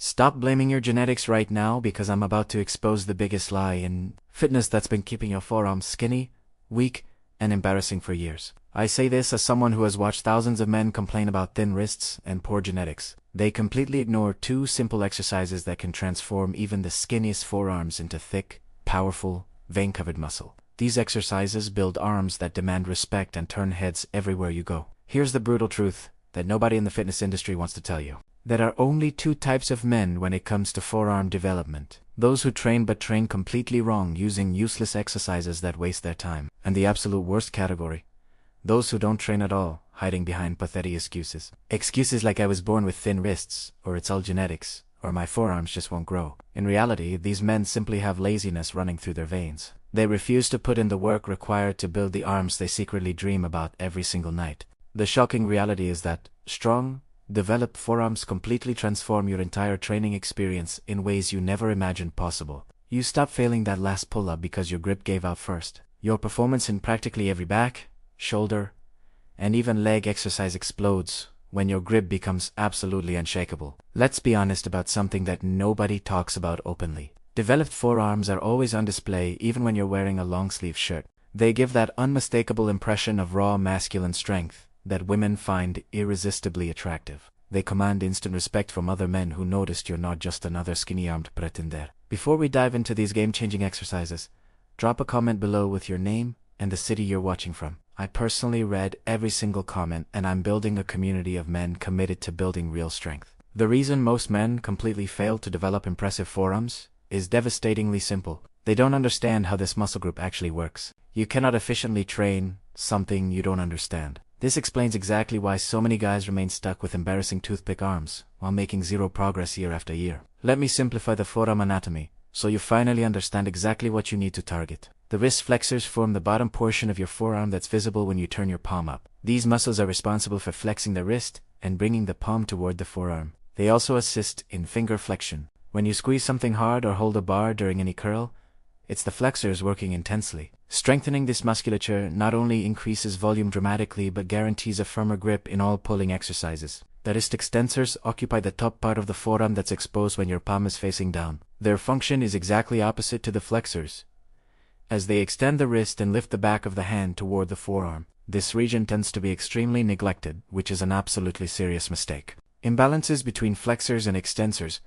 Stop blaming your genetics right now because I'm about to expose the biggest lie in fitness that's been keeping your forearms skinny, weak, and embarrassing for years. I say this as someone who has watched thousands of men complain about thin wrists and poor genetics. They completely ignore two simple exercises that can transform even the skinniest forearms into thick, powerful, vein-covered muscle. These exercises build arms that demand respect and turn heads everywhere you go. Here's the brutal truth that nobody in the fitness industry wants to tell you. There are only two types of men when it comes to forearm development. Those who train but train completely wrong, using useless exercises that waste their time. And the absolute worst category, those who don't train at all, hiding behind pathetic excuses. Excuses like I was born with thin wrists, or it's all genetics, or my forearms just won't grow. In reality, these men simply have laziness running through their veins. They refuse to put in the work required to build the arms they secretly dream about every single night. The shocking reality is that strong, developed forearms completely transform your entire training experience in ways you never imagined possible. You stop failing that last pull-up because your grip gave out first. Your performance in practically every back, shoulder, and even leg exercise explodes when your grip becomes absolutely unshakable. Let's be honest about something that nobody talks about openly. Developed forearms are always on display even when you're wearing a long-sleeve shirt. They give that unmistakable impression of raw masculine strength that women find irresistibly attractive. They command instant respect from other men who noticed you're not just another skinny-armed pretender. Before we dive into these game-changing exercises, drop a comment below with your name and the city you're watching from. I personally read every single comment, and I'm building a community of men committed to building real strength. The reason most men completely fail to develop impressive forearms is devastatingly simple. They don't understand how this muscle group actually works. You cannot efficiently train something you don't understand. This explains exactly why so many guys remain stuck with embarrassing toothpick arms while making zero progress year after year. Let me simplify the forearm anatomy so you finally understand exactly what you need to target. The wrist flexors form the bottom portion of your forearm that's visible when you turn your palm up. These muscles are responsible for flexing the wrist and bringing the palm toward the forearm. They also assist in finger flexion. When you squeeze something hard or hold a bar during any curl, it's the flexors working intensely. Strengthening this musculature not only increases volume dramatically but guarantees a firmer grip in all pulling exercises. The wrist extensors occupy the top part of the forearm that's exposed when your palm is facing down. Their function is exactly opposite to the flexors, as they extend the wrist and lift the back of the hand toward the forearm. This region tends to be extremely neglected, which is an absolutely serious mistake. Imbalances between flexors and extensors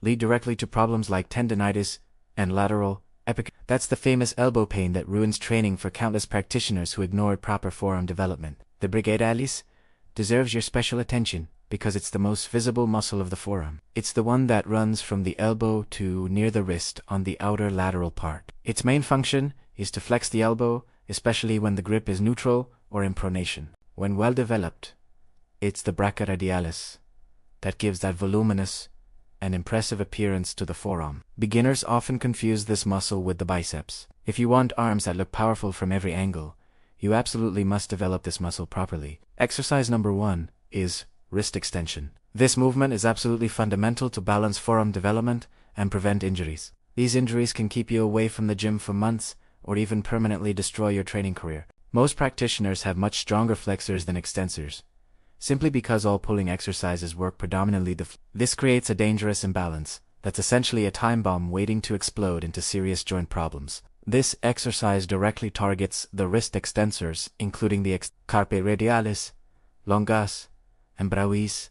lead directly to problems like tendinitis and lateral That's the famous elbow pain that ruins training for countless practitioners who ignored proper forearm development. The brachialis deserves your special attention because it's the most visible muscle of the forearm. It's the one that runs from the elbow to near the wrist on the outer lateral part. Its main function is to flex the elbow, especially when the grip is neutral or in pronation. When well developed, it's the brachioradialis that gives that voluminous and impressive appearance to the forearm. Beginners often confuse this muscle with the biceps. If you want arms that look powerful from every angle, you absolutely must develop this muscle properly. Exercise number 1 is wrist extension. This movement is absolutely fundamental to balance forearm development and prevent injuries. These injuries can keep you away from the gym for months or even permanently destroy your training career. Most practitioners have much stronger flexors than extensors, simply because all pulling exercises work predominantly This creates a dangerous imbalance that's essentially a time bomb waiting to explode into serious joint problems. This exercise directly targets the wrist extensors, including the carpi radialis, longus, and brachialis,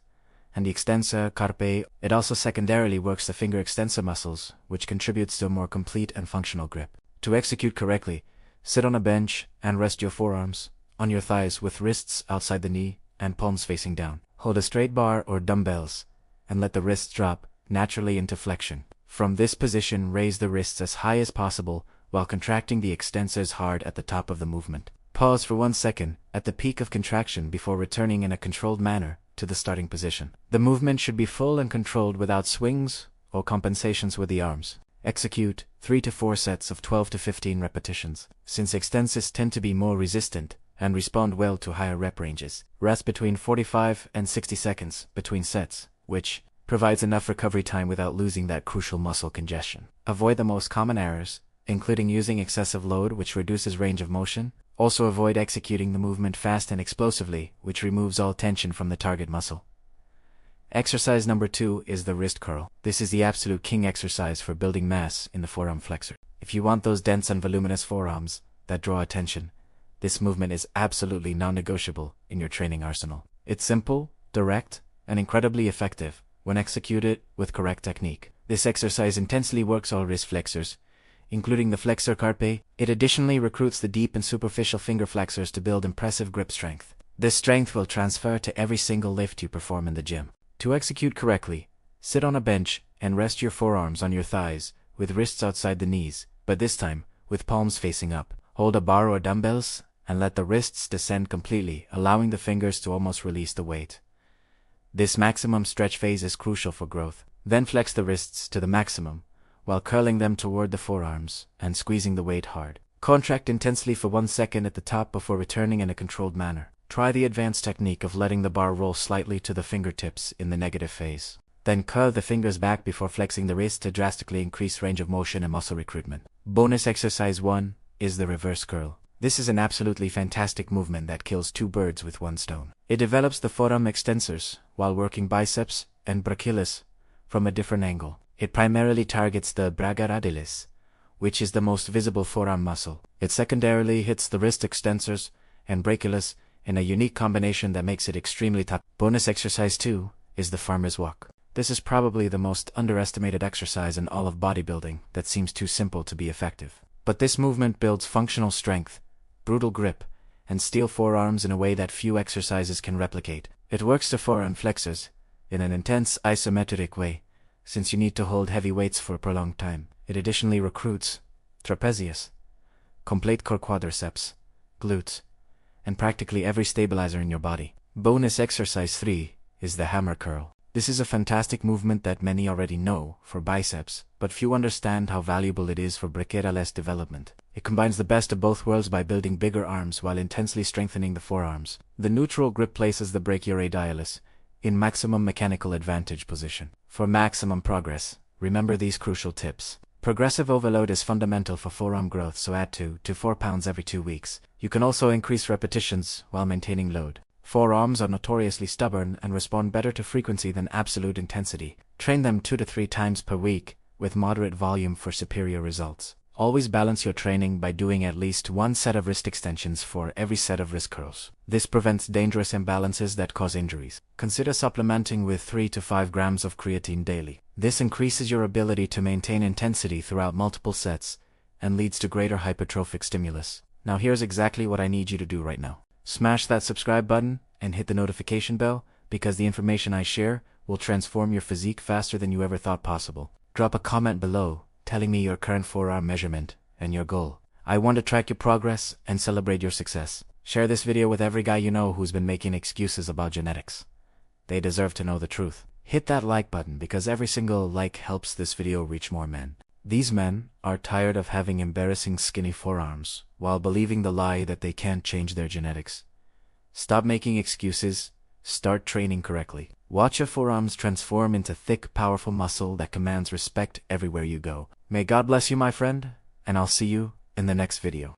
and the extensor carpi. It also secondarily works the finger extensor muscles, which contributes to a more complete and functional grip. To execute correctly, sit on a bench and rest your forearms on your thighs with wrists outside the knee and palms facing down. Hold a straight bar or dumbbells and let the wrists drop naturally into flexion. From this position, raise the wrists as high as possible while contracting the extensors hard at the top of the movement. Pause for 1 second at the peak of contraction before returning in a controlled manner to the starting position. The movement should be full and controlled without swings or compensations with the arms. Execute 3 to 4 sets of 12 to 15 repetitions. Since extensors tend to be more resistant and respond well to higher rep ranges, rest between 45 and 60 seconds between sets, which provides enough recovery time without losing that crucial muscle congestion. Avoid the most common errors, including using excessive load, which reduces range of motion. Also avoid executing the movement fast and explosively, which removes all tension from the target muscle. Exercise number 2 is the wrist curl. This is the absolute king exercise for building mass in the forearm flexor. If you want those dense and voluminous forearms that draw attention, this movement is absolutely non-negotiable in your training arsenal. It's simple, direct, and incredibly effective when executed with correct technique. This exercise intensely works all wrist flexors, including the flexor carpi. It additionally recruits the deep and superficial finger flexors to build impressive grip strength. This strength will transfer to every single lift you perform in the gym. To execute correctly, sit on a bench and rest your forearms on your thighs with wrists outside the knees, but this time with palms facing up. Hold a bar or dumbbells and let the wrists descend completely, allowing the fingers to almost release the weight. This maximum stretch phase is crucial for growth. Then flex the wrists to the maximum while curling them toward the forearms and squeezing the weight hard. Contract intensely for 1 second at the top before returning in a controlled manner. Try the advanced technique of letting the bar roll slightly to the fingertips in the negative phase. Then curl the fingers back before flexing the wrist to drastically increase range of motion and muscle recruitment. Bonus exercise 1 is the reverse curl. This is an absolutely fantastic movement that kills 2 birds with 1 stone. It develops the forearm extensors while working biceps and brachialis from a different angle. It primarily targets the brachioradialis, which is the most visible forearm muscle. It secondarily hits the wrist extensors and brachialis in a unique combination that makes it extremely tough. Bonus exercise 2 is the farmer's walk. This is probably the most underestimated exercise in all of bodybuilding that seems too simple to be effective. But this movement builds functional strength, brutal grip, and steel forearms in a way that few exercises can replicate. It works the forearm flexors in an intense isometric way, since you need to hold heavy weights for a prolonged time. It additionally recruits trapezius, complete core quadriceps, glutes, and practically every stabilizer in your body. Bonus exercise 3 is the hammer curl. This is a fantastic movement that many already know for biceps, but few understand how valuable it is for brachialis development. It combines the best of both worlds by building bigger arms while intensely strengthening the forearms. The neutral grip places the brachioradialis in maximum mechanical advantage position. For maximum progress, remember these crucial tips. Progressive overload is fundamental for forearm growth, so add 2 to 4 pounds every 2 weeks. You can also increase repetitions while maintaining load. Forearms are notoriously stubborn and respond better to frequency than absolute intensity. Train them 2 to 3 times per week with moderate volume for superior results. Always balance your training by doing at least 1 set of wrist extensions for every set of wrist curls. This prevents dangerous imbalances that cause injuries. Consider supplementing with 3 to 5 grams of creatine daily. This increases your ability to maintain intensity throughout multiple sets and leads to greater hypertrophic stimulus. Now here's exactly what I need you to do right now. Smash that subscribe button and hit the notification bell, because the information I share will transform your physique faster than you ever thought possible. Drop a comment below telling me your current forearm measurement and your goal. I want to track your progress and celebrate your success. Share this video with every guy you know who's been making excuses about genetics. They deserve to know the truth. Hit that like button, because every single like helps this video reach more men. These men are tired of having embarrassing skinny forearms while believing the lie that they can't change their genetics. Stop making excuses. Start training correctly. Watch your forearms transform into thick, powerful muscle that commands respect everywhere you go. May God bless you, my friend, and I'll see you in the next video.